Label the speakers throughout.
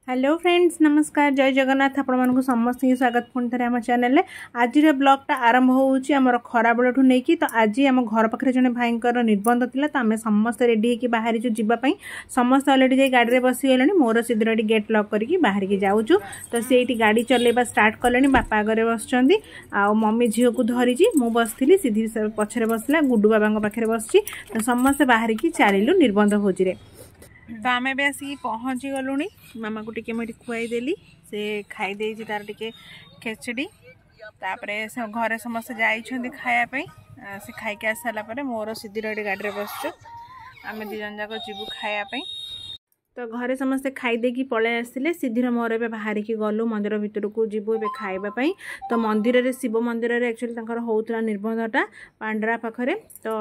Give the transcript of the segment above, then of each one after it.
Speaker 1: hello friends नमस्कार जय जगन्नाथ आपण समस्त स्वागत पुणी थे आम चैनल आज ब्लॉगटा आरंभ होमर खरा बेलू नहीं कि तो आज आम घर पाखे जड़े भाई निबंध था तो आम समस्त रेडी होकर बाहरी जावाई समस्त अलरेडी जाए गाड़ी में बसीगले मोर सीधे ये गेट लॉक करके बाहर की जाऊँ तो सी गाड़ी चलैबा स्टार्ट कले बापा आगे बस मम्मी झील को धरी मु बसती सीधी पछरे बसला गुड्डू बाबा पाखे बस तो समस्ते बाहर की चलू निबंध भोजी तो आम भी आसिक पहुँची गलुणी मामा को टिके मुझे खुआईदेली से खाईदे तार टिके खेचड़ी तापरे से घरे समस्त जाइछन्ति खायापी से खाई आस सारापर मोर सीधी ये गाड़ी में बसचु आम दी जन जाक जीवु खायापी तो घरे समस्ते खाईदे पलै आसते सीधीर मोर ए बाहर की गलु मंदिर भितर को जीवु ए खावाई तो मंदिर रे शिव मंदिर रे एक्चुअली होता निबंधटा पांडरा पाखरे तो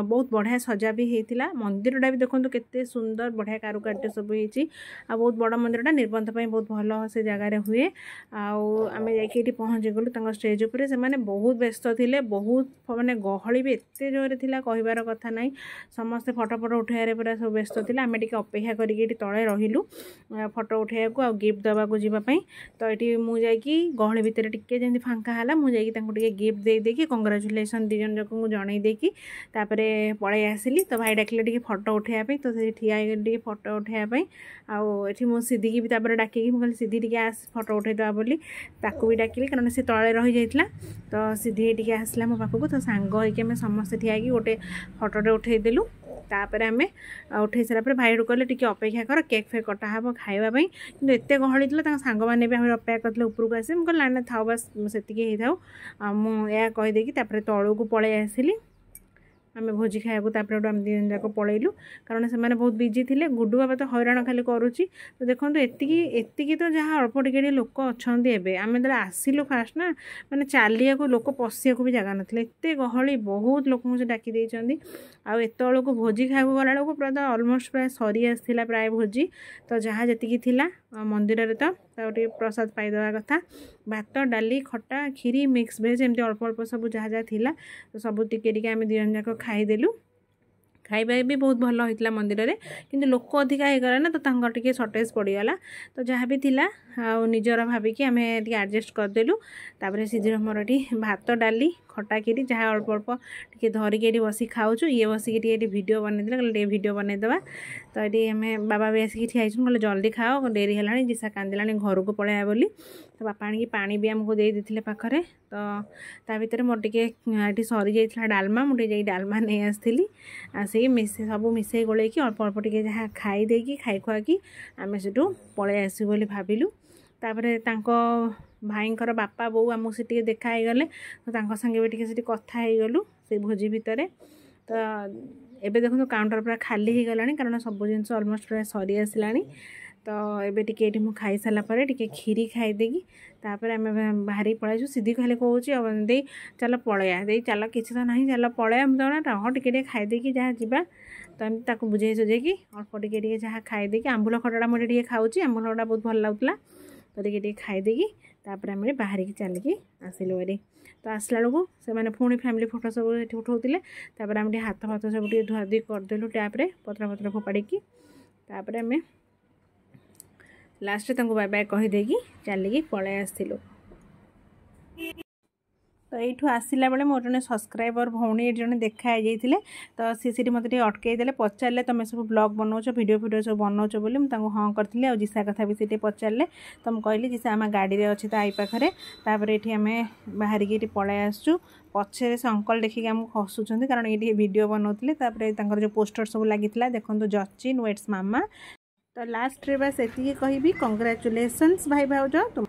Speaker 1: बहुत बढ़िया सजा भी होता मंदिरटा भी देखो केते सुंदर बढ़िया कारुकार्य सब होती बहुत बड़ मंदिरटा निबंध बहुत भल से जगार हुए आम जाकि पहुँची गलु स्टेज उपर से मैंने बहुत व्यस्त थे बहुत मानने गहली भी एत जोर था कहबार कथा ना समस्ते फटो फटो उठाइबार पूरा सब व्यस्त थे आम टे अपेक्षा कर तले रहिलु फोटो उठाइबा को गिफ्ट दबा को जीवाई तो ये मुझे गहली भितर टिके जमी फांका है मुझे गिफ्ट दे देकी कंग्राचुलेसन दी जन को जन देकी पलै आसिली तो भाई डाकिले टिके फोटो उठाइबा तो ठिया टे फोटो उठाइबा आठी मो सीधी की भी डाकिकी मुझे सीधी टे आस फोटो उठाइदवा बोली ताकू भी डाकिली कारण से तले रही जाइए तो सीधी टे आसला मो पाखक तो सांग होमें समस्ते ठिया गोटे फोटोटे उठेदेलु तापर आम उठे सारापर भाई कहले टी अपेक्षा कर केक फेक कटा हे खावाई कि एत गहली था सांग मैंने भी आम अपेक्षा करते उपरको आसे मुझे लाइन था बस से था मुझे कहीदेकी तलू को पलै आसिली आम भोजी खाया आम दिन जाक पलैलु कारण से मैंने बहुत बिजी थे गुड्डू बाबा तो हैरान खाली करुच्ची तो देखो एति तो जहाँ अल्प टिके लोक अच्छा आम जो आसिलु फास्ट ना मैंने चलिया को लोक पशिया को भी जगह ना एत गहली बहुत लोक से डाकी देती आत को भोजी खाया गला बेलू प्राय अलमोस्ट प्राय सरी आसाला प्राय भोजी तो जहाँ जी थी मंदिर में तो प्रसाद पाईदवा कथा भात डाली खटा खीरी मिक्स भेज एमती अल्प अल्प सब जहाँ जहाँ थी तो सब टिके आम दी जन जाक खाईदेलु खाଇବା भी बहुत भल होता मंदिर में किंतु लोक अधिका होगला ना तो टे सर्टेज पड़गला तो जहाँ भी थिला निजर भाविकी आम एडजस्ट करदेलु तापर सीधे मोर भात डाली खटा खीरी जहाँ अल्प अल्प टे धरिकी बस खाऊँ ये बसिक वीडियो बनई वीडियो बनईदे तो ये आम बाबा भी आसिक ठिया कहले जल्दी खाओ डेरी है जिसा कांदिला घर को पलैया बोली तो बापा आनिक पानी भी आमको दे देते पाखे तो ता भर मोर टे सरी जाइए डालमा मुझे डालमा नहीं आसती आसिक मिसे सब मिसे गोल अल्प अल्प टे जहाँ खाईदेकी खाई खुआकी आम से पलै आसू बोली भाविलु तापर भाईंकर बापा बो आमको से देखाई गले तो संगे भी टे कथा हो गलु से भोजी भितर तो एबे देखो काउंटर पूरा खाली हो गलानी कारण सब जिन अलमोस्ट पूरा सरी आसला तो एबे टिके ये खाई सारापर टिके खीरी खाईदेकी तापर आम बाहरी पलैसु सीधी खाली कहूँ दे चल पलैया दे चल किसी तो ना चल पलैया रह टिके खाईदेकी जहाँ जा तो एमती बुझे सुझे अल्प टिके जहाँ खाईदेकी आंबुल खटाटा मुझे टे खाऊँ आंबुल खटा बहुत भल लगुला तो टे खाईदेकी तापर आम बाहर की चलिकी आसिलु बारी तो आसला बेलू से मैंने पुणी फैमिली फोटो सब उठाऊले तापर आम हाथ फाथ सब धुआधुई करदेलु टैप्रे पत्र पत्र फोपाड़ी तापर आम लास्ट बाय बाय कहीदेकी चलिकी पलै आसलु तो यू आसला बेले मोर जन सब्सक्राइबर भौणी जन देखाई जाते तो सी मत अटकईदे पचारे तुम सब ब्लॉग बनाऊच वीडियो सब बनाऊच बोली मुझे हाँ करी और जिसा कथा भी सी पचारे तो मुझे कहली जिसा आम गाड़ी में अच्छी तो आई पाखे तापर ये आम बाहर की पलै आसचु पछे से अंकल देखिए आमको हसुँच कारण ये वीडियो बनाते जो पोस्टर सब लगी देखो जचिन वेट्स मामा तो लास्ट रे बस ये कहि कंग्राचुलेशंस भाई भाउज तुम